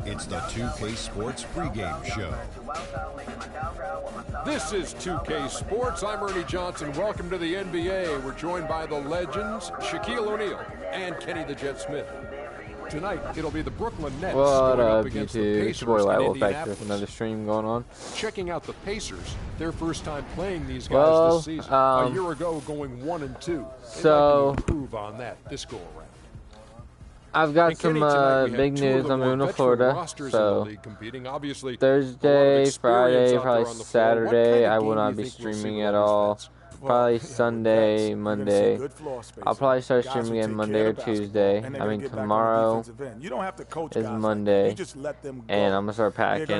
It's the 2K Sports pregame show. This is 2K Sports. I'm Ernie Johnson. Welcome to the NBA. We're joined by the legends, Shaquille O'Neal and Kenny the Jet Smith. Tonight, it'll be the Brooklyn Nets going up against the Pacers in Indianapolis. Another stream going on. Checking out the Pacers, their first time playing these guys this season. A year ago, going 1-2. So like to improve on that this go around. I've got some big news. I'm moving to Florida, so Thursday, Friday, probably Saturday, I will not be streaming at all. Probably Sunday, Monday. I'll probably start streaming again Monday or Tuesday. I mean, tomorrow is Monday, and I'm going to start packing.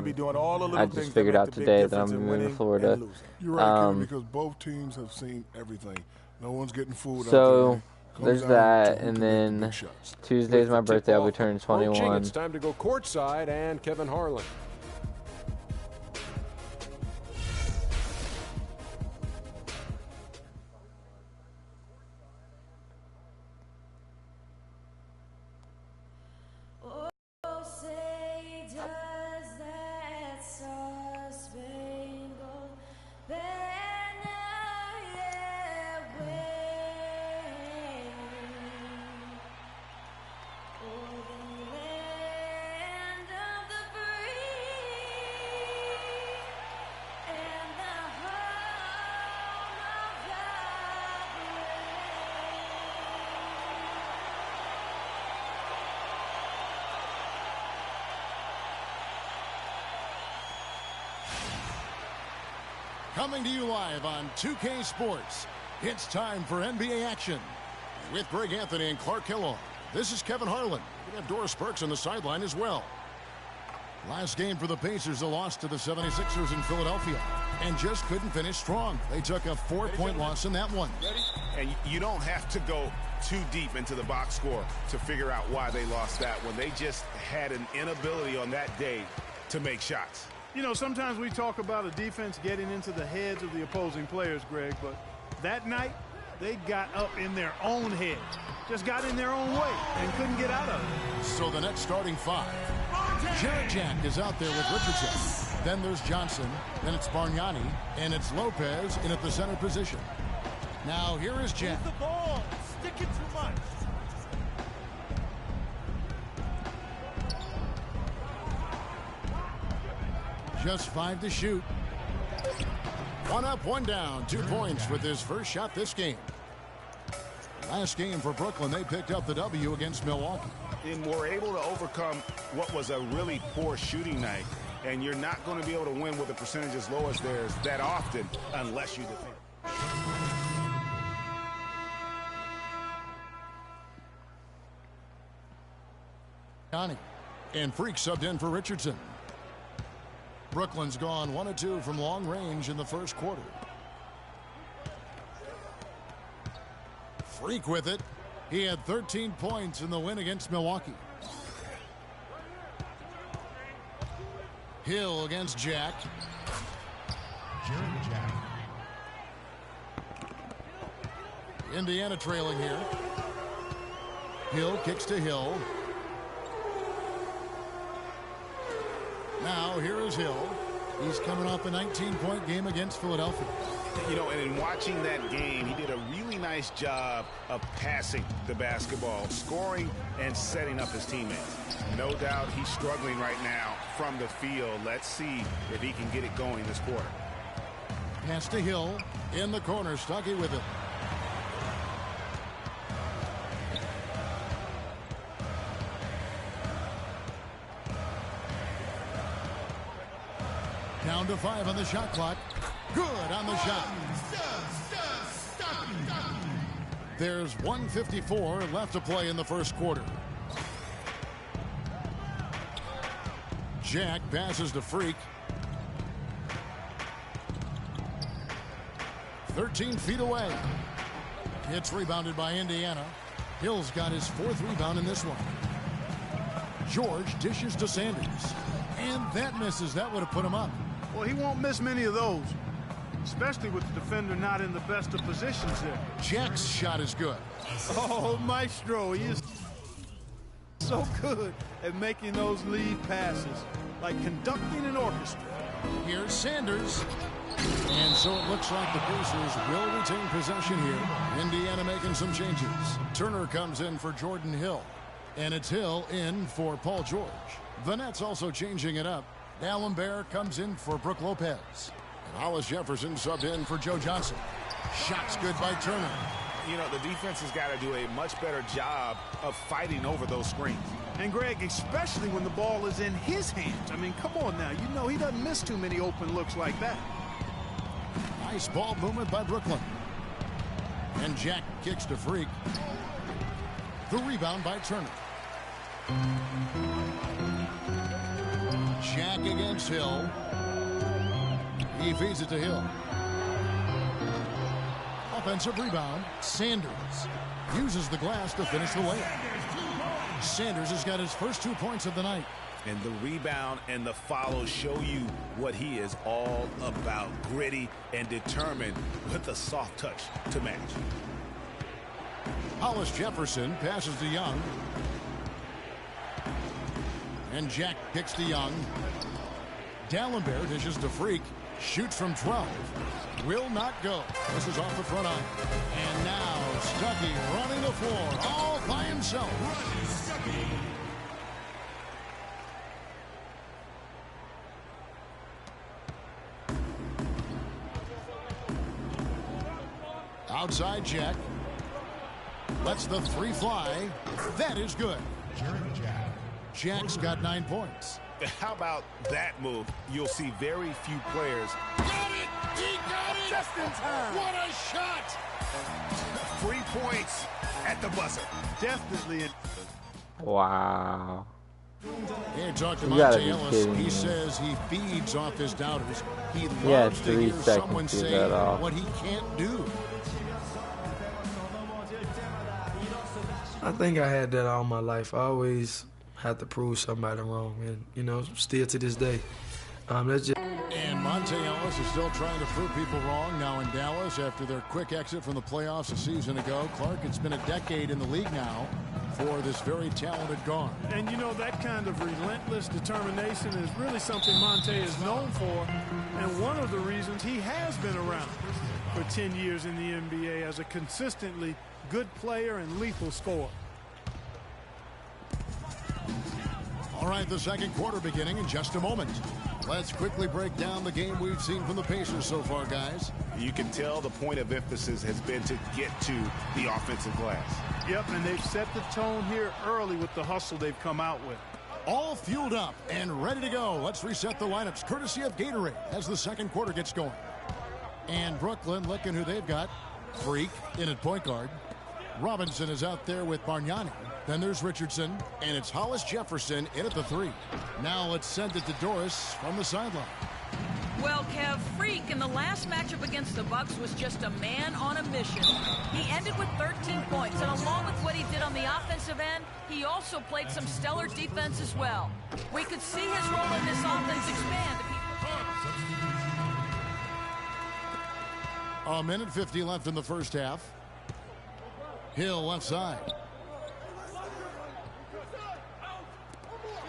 I just figured out today that I'm moving to Florida. You're right, Kevin, because both teams have seen everything. No one's getting food. So there's that, and then Tuesday's my birthday. I'll be turning 21. It's time to go courtside, and Kevin Harlan. Coming to you live on 2K Sports, it's time for NBA action. With Greg Anthony and Clark Kellogg, this is Kevin Harlan. We have Doris Burks on the sideline as well. Last game for the Pacers, a loss to the 76ers in Philadelphia, and just couldn't finish strong. They took a 4-point loss in that one. And you don't have to go too deep into the box score to figure out why they lost that one. They just had an inability on that day to make shots. You know, sometimes we talk about a defense getting into the heads of the opposing players, Greg, but that night they got up in their own head, just got in their own way and couldn't get out of it. So the next starting five. Jarrett Jack is out there with Richardson. Then there's Johnson. Then it's Bargnani. And it's Lopez in at the center position. Now here is Jack. Move the ball. Stick it too much. Just 5 to shoot. 1 up, 1 down. 2 points with his first shot this game. Last game for Brooklyn, they picked up the W against Milwaukee. And were able to overcome what was a really poor shooting night. And you're not going to be able to win with a percentage as low as theirs that often unless you defend. Johnny and Freak subbed in for Richardson. Brooklyn's gone 1 of 2 from long range in the first quarter. Freak with it. He had 13 points in the win against Milwaukee. Hill against Jack. Jack. Indiana trailing here. Hill kicks to Hill. Now, here is Hill. He's coming off a 19-point game against Philadelphia. You know, and in watching that game, he did a really nice job of passing the basketball, scoring and setting up his teammates. No doubt he's struggling right now from the field. Let's see if he can get it going this quarter. Pass to Hill in the corner. Stuckey with it. Down to 5 on the shot clock. Good on the shot. There's 1:54 left to play in the first quarter. Jack passes to Freak. 13 feet away. It's rebounded by Indiana. Hill's got his 4th rebound in this one. George dishes to Sanders. And that misses. That would have put him up. Well, he won't miss many of those. especially with the defender not in the best of positions there. Jack's shot is good. Oh, Maestro, he is so good at making those lead passes, like conducting an orchestra. Here's Sanders. And so it looks like the Pacers will retain possession here. Indiana making some changes. Turner comes in for Jordan Hill. And it's Hill in for Paul George. The Nets also changing it up. D'Alembert comes in for Brook Lopez. And Hollis Jefferson subbed in for Joe Johnson. Shots good by Turner. You know, the defense has got to do a much better job of fighting over those screens. And Greg, especially when the ball is in his hands. I mean, come on now. You know he doesn't miss too many open looks like that. Nice ball movement by Brooklyn. And Jack kicks to Freak. The rebound by Turner. Jack against Hill. He feeds it to Hill. Offensive rebound. Sanders uses the glass to finish the layup. Sanders has got his first 2 points of the night. And the rebound and the follow show you what he is all about. Gritty and determined with a soft touch to match. Hollis Jefferson passes to Young. And Jack kicks to Young. D'Alembert dishes to Freak. Shoots from 12. Will not go. This is off the front eye. And now Stuckey running the floor all by himself. Outside Jack. Lets the three fly. That is good. Jack's got 9 points. How about that move? You'll see very few players. Got it! He got it! Just in time. What a shot! 3 points at the buzzer. Definitely. Wow. Hey, talk to You gotta Monte be Ellis. kidding He me. says he feeds off his doubters. He Yeah, loves to 3 hear someone seconds to say that off. what he can't do. I think I had that all my life. I always had to prove somebody wrong, and you know, still to this day. That's just. And Monte Ellis is still trying to prove people wrong now in Dallas after their quick exit from the playoffs a season ago. Clark, it's been a decade in the league now for this very talented guard. And you know, that kind of relentless determination is really something Monte is known for, and one of the reasons he has been around for 10 years in the NBA as a consistently good player and lethal scorer. All right, the second quarter beginning in just a moment. Let's quickly break down the game we've seen from the Pacers so far, guys. You can tell the point of emphasis has been to get to the offensive glass. Yep, and they've set the tone here early with the hustle they've come out with. All fueled up and ready to go. Let's reset the lineups courtesy of Gatorade as the second quarter gets going. And Brooklyn looking who they've got. Freak in at point guard. Robinson is out there with Bargnani. Then there's Richardson, and it's Hollis Jefferson in at the 3. Now let's send it to Doris from the sideline. Well, Kev, Freak in the last matchup against the Bucks was just a man on a mission. He ended with 13 points, and along with what he did on the offensive end, he also played some stellar defense as well. We could see his role in this offense expand. A minute 50 left in the first half. Hill left side.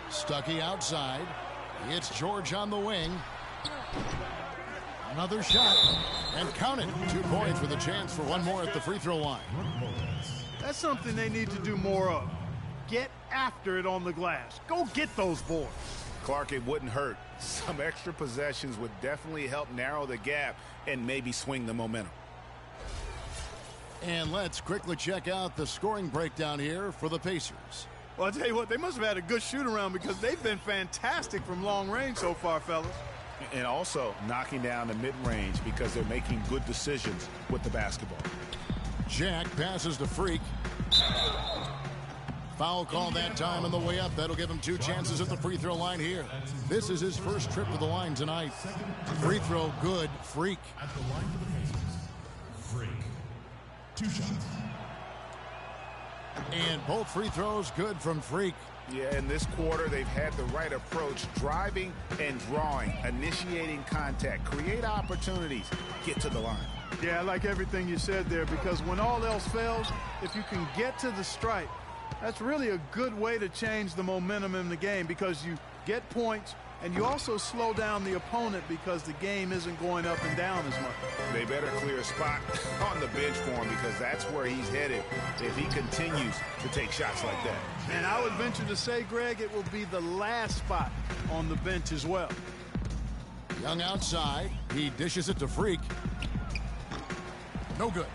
Stuckey outside. It's George on the wing. Another shot. And count it. 2 points with a chance for one more at the free throw line. That's something they need to do more of. Get after it on the glass. Go get those boards. Clark, it wouldn't hurt. Some extra possessions would definitely help narrow the gap and maybe swing the momentum. And let's quickly check out the scoring breakdown here for the Pacers. Well, I'll tell you what, they must have had a good shoot-around because they've been fantastic from long range so far, fellas. And also knocking down the mid-range because they're making good decisions with the basketball. Jack passes to Freak. Foul call that time on the way up. That'll give him 2 chances at the free throw line here. This is his first trip to the line tonight. Free throw good. Freak. At the line for the Pacers. Freak. 2 shots. And both free throws good from Freak. Yeah, in this quarter, they've had the right approach, driving and drawing, initiating contact, create opportunities, get to the line. Yeah, I like everything you said there, because when all else fails, if you can get to the stripe, that's really a good way to change the momentum in the game, because you get points and you also slow down the opponent because the game isn't going up and down as much. They better clear a spot on the bench for him, because that's where he's headed if he continues to take shots like that. And I would venture to say, Greg, it will be the last spot on the bench as well. Young outside. He dishes it to Freak. No good.